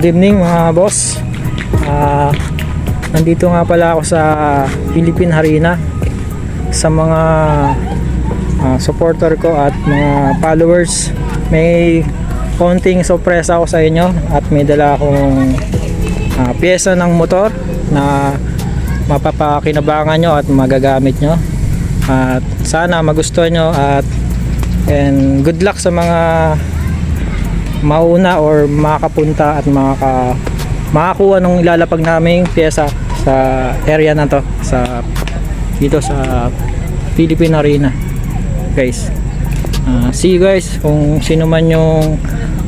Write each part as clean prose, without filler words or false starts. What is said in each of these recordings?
Good evening mga boss. Nandito nga pala ako sa Philippine Arena sa mga supporter ko at mga followers. May konting sorpresa ako sa inyo at may dala akong pyesa ng motor na mapapakinabangan nyo at magagamit nyo, at sana magustuhan nyo and good luck sa mga mauna or makapunta at makakuha ng ilalapag naming pyesa sa area na to, dito sa Philippine Arena guys. See you guys kung sino man yung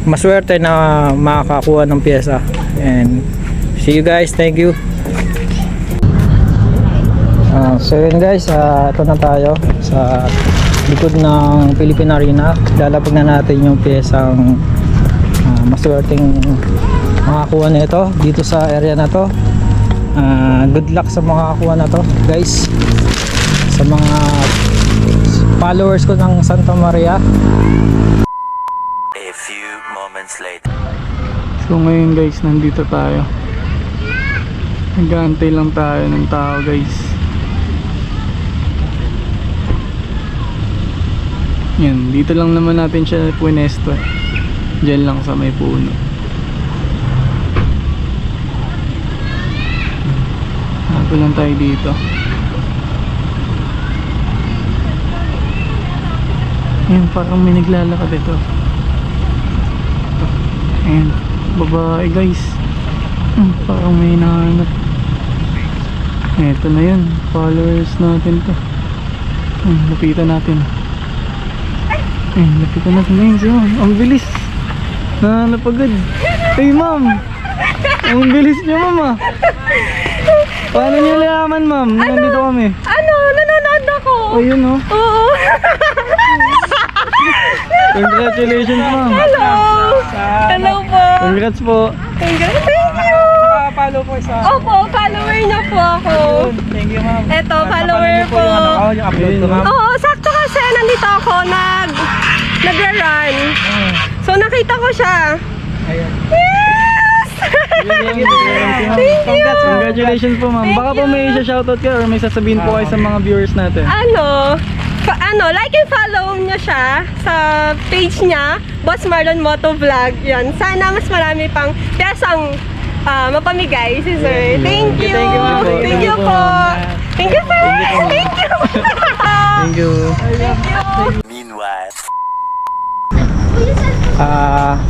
maswerte na makakuha ng pyesa, and see you guys, thank you. So yun guys, ito na tayo sa likod ng Philippine Arena. Lalapag na natin yung pyesang maswerteng makakuha na ito dito sa area na to. Good luck sa makakuha na to guys, sa mga followers ko ng Santa Maria. A few moments later. So ngayon guys, nandito tayo, nag-aantay lang tayo ng tao guys. Yan, dito lang naman natin siya puwesto. Diyan lang sa may puno. Hapo lang tayo dito. Ayan, parang may naglalakad ito. Ayan, babae guys. Parang may hinahanap. Eto na yun, followers natin to. Lapitan natin. Lapitan natin na yun siya. Ang bilis. Nahanap agad. Hey ma'am, ang bilis niya ma'am. Paano niyo nalaman ma'am? Nandito kami. Nanonood ako. Oh yun oh. Oo. Congratulations ma'am. Hello. Hello po. Congrats po. Thank you. Nakapalo po sa Opo, follower niya po ako. thank you ma'am. Eto, follower po. Yung upload ko ma'am. Oo, sakto kasi nandito ako nagra-run. So nakita ko siya. Ayan. Yes! Thank you. Congratulations po ma'am. Baka po may shoutout ka or may sasabihin po kayo sa mga viewers natin. Like and follow niyo siya sa page niya, Boss Marlon Moto Vlog. Yan. Sana mas marami pang pyesang mapamigay si sir. Thank you. Thank you, ma'am. Thank you po. Thank you, sir. Thank you. Thank you. Meanwhile.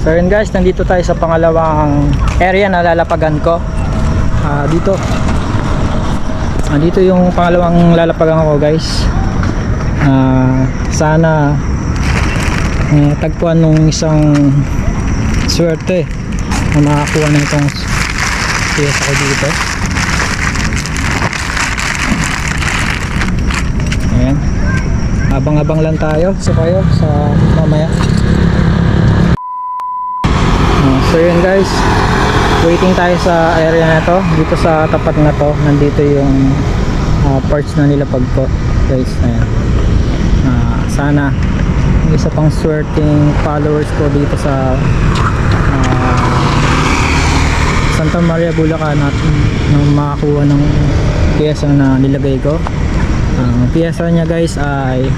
So yun guys, nandito tayo sa pangalawang area na lalapagan ko. Dito yung pangalawang lalapagan ko guys. Sana tagpuan nung isang swerte na makakuha na itong pyesa ko dito. Ayan, abang-abang lang tayo sa mamaya. So yun guys, waiting tayo sa area na to. Dito sa tapat na to, nandito yung parts na nilapag ko guys. Ayan. Sana yung isa pang swerting followers ko dito sa Santa Maria, Bulacan at makakuha ng pyesa na nilagay ko. Ang pyesa niya guys ay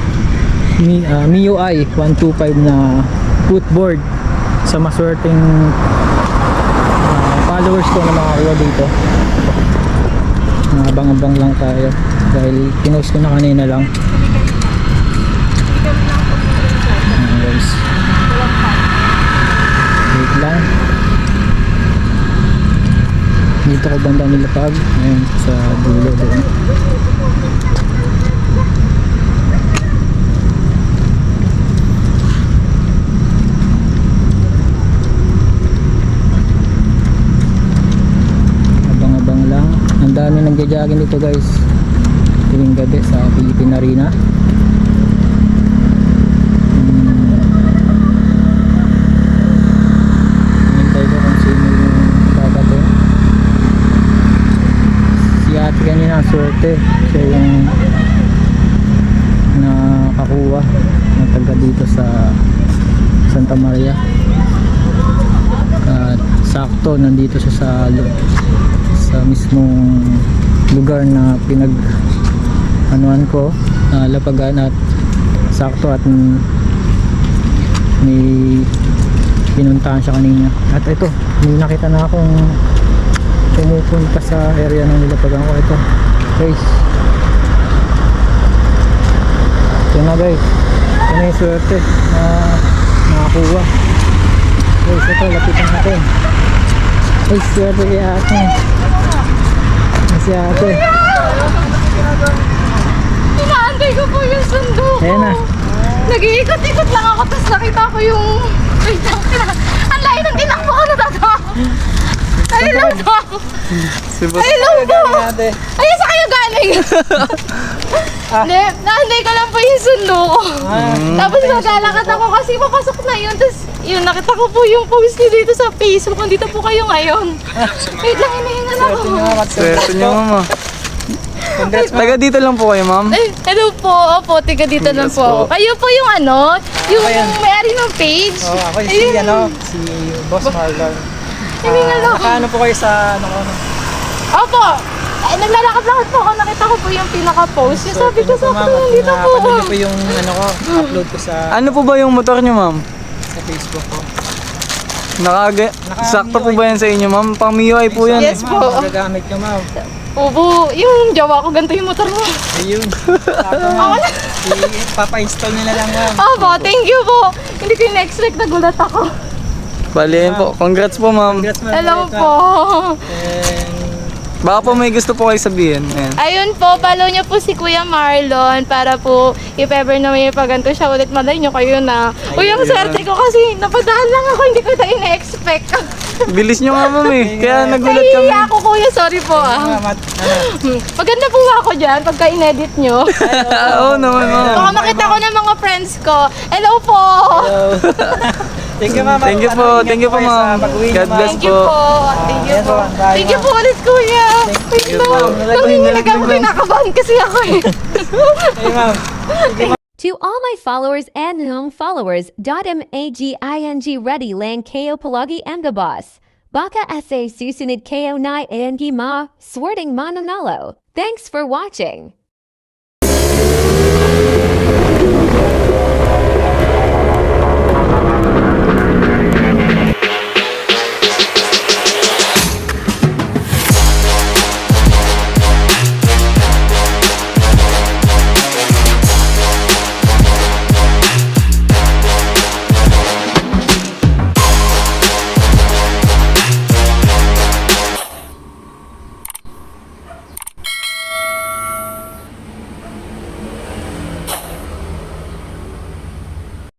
MIUI 125 na footboard. Sa maswerteng followers ko na makakuha dito. Abang-abang lang tayo dahil pinost ko na kanina lang. Guys, wait lang. Dito ko banda nilapag. Ayan, sa dulo doon. Ang dami nagja-jogging dito guys tuwing gabi sa Philippine Arena. Hintay ko kung sino yung babato. Si ate kanina ang swerte, siya yung nakakuha ng taga dito sa Santa Maria. At sakto sakto nandito siya sa mismong lugar na anuan ko, lapagan, at sakto at may pinuntahan siya kanina. At ito, may nakita na akong pumupunta sa area ng nilapagan ko. Ito guys, ito na guys, ito na yung swerte na nakakuha guys. Ito, lapitan natin guys, swerte kay ate. Si ate, Inaantay ko po yung sundo ko. ayan na. Nag-iikot-ikot lang ako, tapos nakita ko yung... Wait lang, ang layo ng tinakbo ko, natatawa ko. Ay, lang po. Ay, lang po. Ay, sa kayo galing. Hindi, naantay ko lang po yung sundo ko. Tapos naglalakad ako kasi papasok na yun. Tapos yun, nakita ko po yung post niyo dito sa Facebook. Nandito po kayo ngayon. Wait lang, hinahinga na ako. Swerte niyo, ma'am. Taga dito lang po kayo, ma'am. Ay, hello po. Opo, tiga dito lang po ako. Kayo po yung ano, yung may-ari ng page. Ako yung Ayun. si Boss Marlon. Hininga lang ako. Nakaano po kayo sa Opo. Ay, naglalakad-lakad po ako. Nakita ko po yung pinaka-post. Yung sabi ko sa akin, nandito po. Napanood niyo po yung upload ko sa Ano po ba yung motor niyo, ma'am? Facebook ko. Sakto po ba yan sa inyo, ma'am? Pang MIUI po yan. Yes po. Magagamit ko, ma'am. Opo, yung jowa ko, ganito yung motor mo. Ayun. Papa-install nila lang, ma'am. Opo, thank you po. Hindi ko in-expect, nagulat ako. Bali, yan po. Congrats po, ma'am. Congrats, ma'am. Hello po. And Baka po may gusto po kayo sabihin. Ayan. Ayun po, follow niyo po si Kuya Marlon para po if ever na may paganto siya ulit, malay niyo kayo na. Uy, ang swerte ko kasi napadaan lang ako, hindi ko na ina-expect. Bilis nyo nga, ma'am eh. Kaya nagulat kami. Nahihiya ako, Kuya, sorry po ah. Maganda po ako dyan pagka in-edit nyo. Oo naman, ma'am. Baka makita ko ng mga friends ko. Hello po! thank you, ma'am. Thank you po. Thank you po, ma'am. God bless Thank you po. po. Thank you Ayan po. po, bye, Thank you ma'am. po ulit, Kuya. Wait you lang. po. Nanginginig ako, kinakabahan kasi ako eh. Hey, ma'am. To all my followers and home followers.maging ready lang kayo palagi mga boss. Baka sa susunod kayo na and ma, swerting mananalo. Thanks for watching.